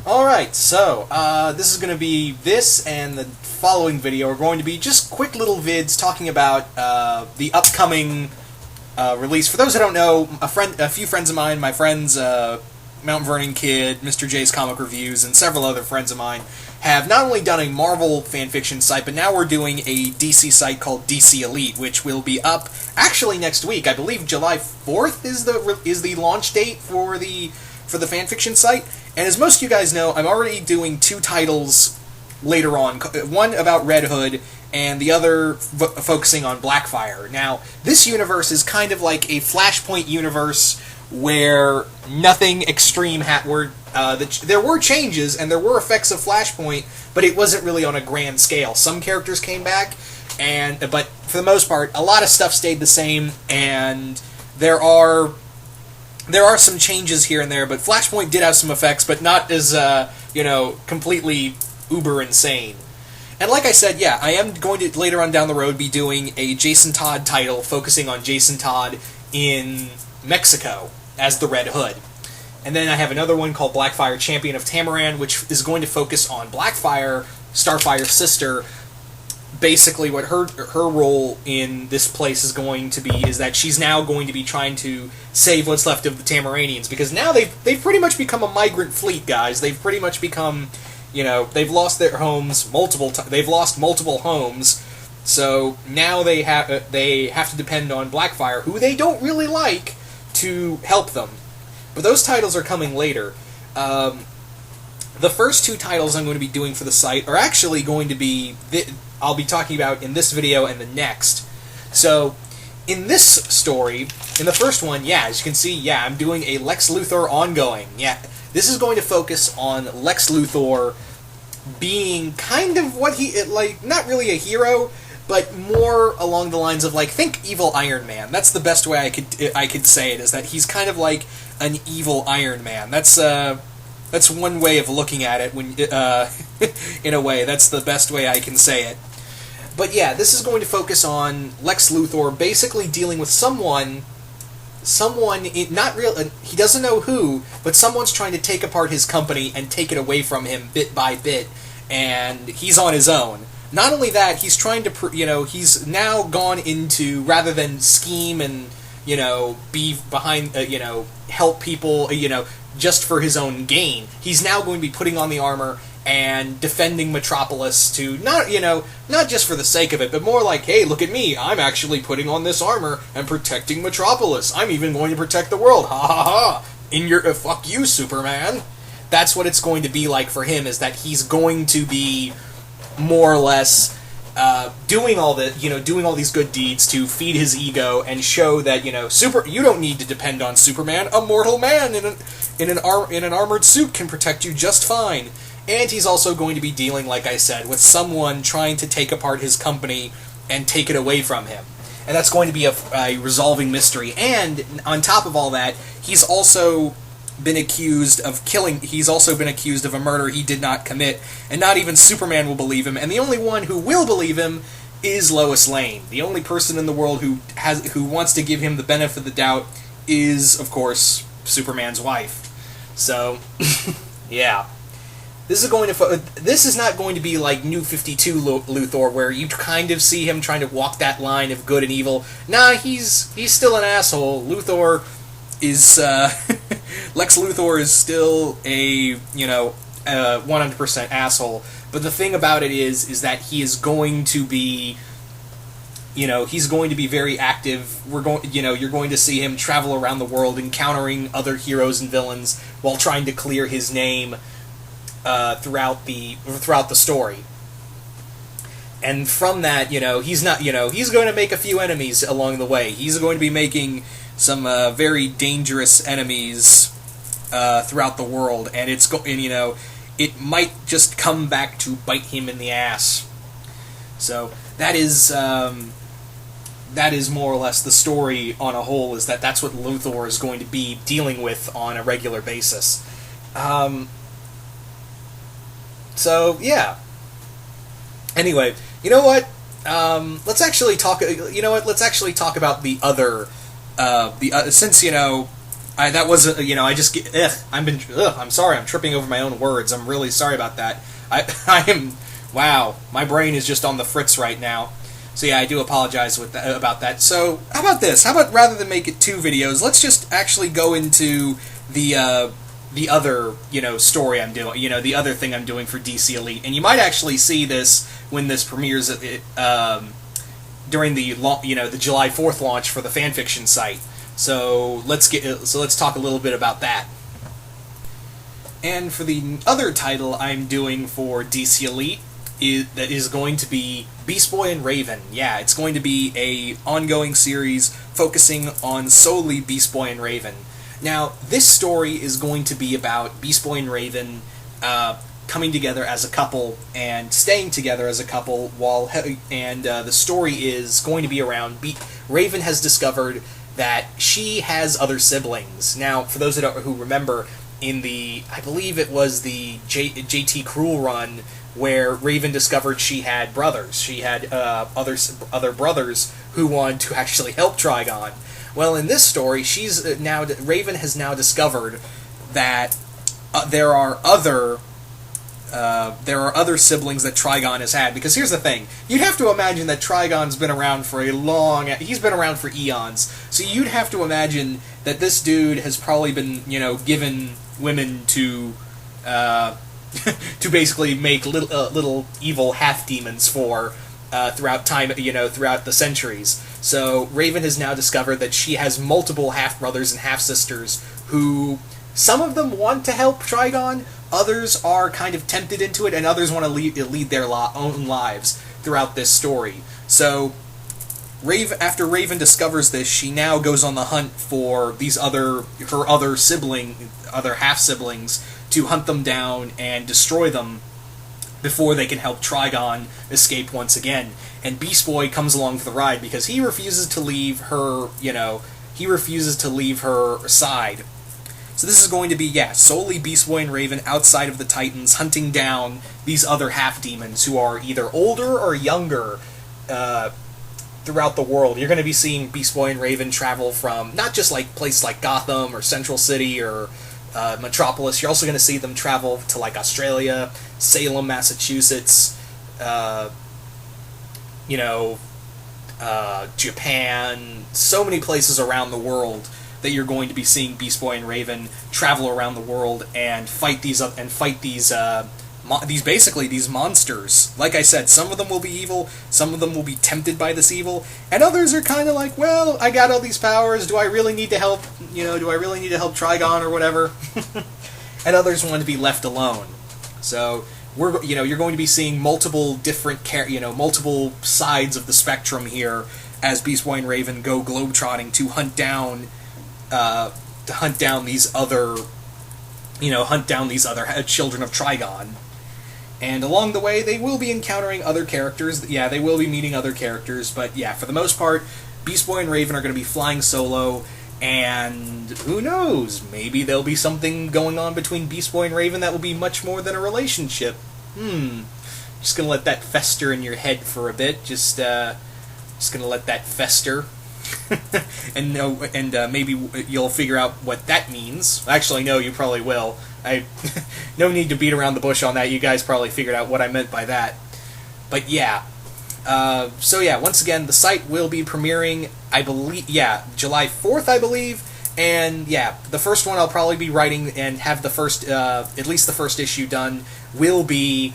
Alright, so, this is going to be, this and the following video are going to be just quick little vids talking about the upcoming release. For those who don't know, a few friends of mine, my friends, Mount Vernon Kid, Mr. J's Comic Reviews, and several other friends of mine, have not only done a Marvel fanfiction site, but now we're doing a DC site called DC Elite, which will be up actually next week. I believe July 4th is the launch date for the fanfiction site. And as most of you guys know, I'm already doing two titles later on. One about Red Hood, and the other focusing on Blackfire. Now, this universe is kind of like a Flashpoint universe where nothing extreme there were changes and there were effects of Flashpoint, but it wasn't really on a grand scale. Some characters came back, but for the most part, a lot of stuff stayed the same, and there are some changes here and there, but Flashpoint did have some effects, but not as, completely uber insane. And like I said, yeah, I am going to, later on down the road, be doing a Jason Todd title focusing on Jason Todd in Mexico as the Red Hood. And then I have another one called Blackfire, Champion of Tamaran, which is going to focus on Blackfire, Starfire's sister. Basically, what her role in this place is going to be is that she's now going to be trying to save what's left of the Tamaranians, because now they've pretty much become a migrant fleet, guys. They've pretty much become, they've lost their homes they've lost multiple homes, so now they have to depend on Blackfire, who they don't really like, to help them. But those titles are coming later. The first two titles I'm going to be doing for the site are actually going to be I'll be talking about in this video and the next. So, in this story, in the first one, yeah, as you can see, yeah, I'm doing a Lex Luthor ongoing. Yeah, this is going to focus on Lex Luthor being kind of what not really a hero, but more along the lines of, think evil Iron Man. That's the best way I could say it, is that he's kind of like an evil Iron Man. That's one way of looking at it. In a way, that's the best way I can say it. But yeah, this is going to focus on Lex Luthor basically dealing with someone, not real, he doesn't know who, but someone's trying to take apart his company and take it away from him bit by bit, and he's on his own. Not only that, he's trying to, he's now gone into, rather than scheme and, be behind, help people, just for his own gain, he's now going to be putting on the armor and defending Metropolis to, not just for the sake of it, but more like, hey, look at me, I'm actually putting on this armor and protecting Metropolis. I'm even going to protect the world. Ha ha ha. Fuck you, Superman. That's what it's going to be like for him, is that he's going to be more or less doing all these good deeds to feed his ego and show that, you don't need to depend on Superman. A mortal man in an armored suit can protect you just fine. And he's also going to be dealing, like I said, with someone trying to take apart his company and take it away from him. And that's going to be a resolving mystery. And on top of all that, he's also been accused of a murder he did not commit, and not even Superman will believe him, and the only one who will believe him is Lois Lane. The only person in the world who wants to give him the benefit of the doubt is, of course, Superman's wife. So, yeah. This is not going to be like New 52 Luthor, where you kind of see him trying to walk that line of good and evil. Nah, he's still an asshole. Luthor is, Lex Luthor is still a, 100% asshole. But the thing about it is that he is going to be, he's going to be very active. You're going to see him travel around the world encountering other heroes and villains while trying to clear his name throughout the story. And from that, he's going to make a few enemies along the way. He's going to be making some very dangerous enemies throughout the world, and it might just come back to bite him in the ass. So that is more or less the story on a whole, is that's what Luthor is going to be dealing with on a regular basis. So, yeah. Anyway, you know what? Let's actually talk about the other, since, That was, I just get, I'm sorry, I'm tripping over my own words. I'm really sorry about that. I am, wow, my brain is just on the fritz right now. So yeah, I do apologize about that. So, how about this? How about rather than make it 2 videos, let's just actually go into the other, story I'm doing, the other thing I'm doing for DC Elite. And you might actually see this when this premieres during the the July 4th launch for the Fanfiction site. So let's talk a little bit about that. And for the other title I'm doing for DC Elite that is going to be Beast Boy and Raven. Yeah, it's going to be a ongoing series focusing on solely Beast Boy and Raven. Now, this story is going to be about Beast Boy and Raven coming together as a couple and staying together as a couple the story is going to be around Raven has discovered that she has other siblings. Now, for those who remember, in I believe it was the JT Cruel run, where Raven discovered she had brothers. She had other brothers who wanted to actually help Trigon. Well, in this story, Raven has now discovered that there are other siblings that Trigon has had. Because here's the thing: you'd have to imagine that Trigon's been around for he's been around for eons. So you'd have to imagine that this dude has probably been, given women to to basically make little evil half demons for throughout time, throughout the centuries. So Raven has now discovered that she has multiple half brothers and half sisters who, some of them want to help Trigon, others are kind of tempted into it, and others want to lead their own lives throughout this story. So after Raven discovers this, she now goes on the hunt for her other half siblings, to hunt them down and destroy them before they can help Trigon escape once again. And Beast Boy comes along for the ride because he refuses to leave her, side. So this is going to be, solely Beast Boy and Raven outside of the Titans, hunting down these other half-demons who are either older or younger throughout the world. You're going to be seeing Beast Boy and Raven travel from not just places like Gotham or Central City or Metropolis. You're also going to see them travel to Australia, Salem, Massachusetts, Japan, so many places around the world that you're going to be seeing Beast Boy and Raven travel around the world and fight these monsters. Like I said, some of them will be evil, some of them will be tempted by this evil, and others are kind of like, well, I got all these powers, do I really need to help, Trigon or whatever? And others want to be left alone. So, you're going to be seeing multiple different, multiple sides of the spectrum here as Beast Boy and Raven go globetrotting to hunt down these other children of Trigon. And along the way, they will be encountering other characters. Yeah, they will be meeting other characters, but yeah, for the most part, Beast Boy and Raven are going to be flying solo, and who knows, maybe there'll be something going on between Beast Boy and Raven that will be much more than a relationship. Just going to let that fester in your head for a bit, just going to let that fester. and maybe you'll figure out what that means. Actually, no, you probably will. No need to beat around the bush on that. You guys probably figured out what I meant by that. But yeah. Once again, the site will be premiering, I believe, July 4th, I believe. And yeah, the first one I'll probably be writing and have at least the first issue done will be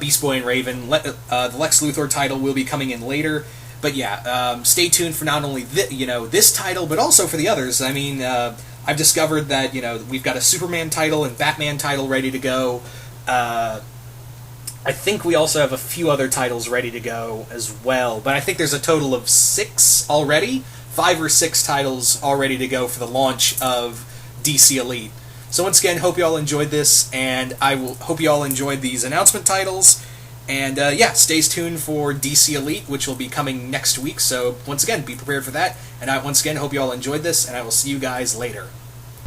Beast Boy and Raven. The Lex Luthor title will be coming in later. But yeah, stay tuned for not only this title, but also for the others. I mean, I've discovered that we've got a Superman title and Batman title ready to go. I think we also have a few other titles ready to go as well. But I think there's a total of 6 already, 5 or 6 titles all ready to go for the launch of DC Elite. So once again, hope you all enjoyed this, and I will hope you all enjoyed these announcement titles. And stay tuned for DC Elite, which will be coming next week. So once again, be prepared for that. And I once again hope you all enjoyed this, and I will see you guys later.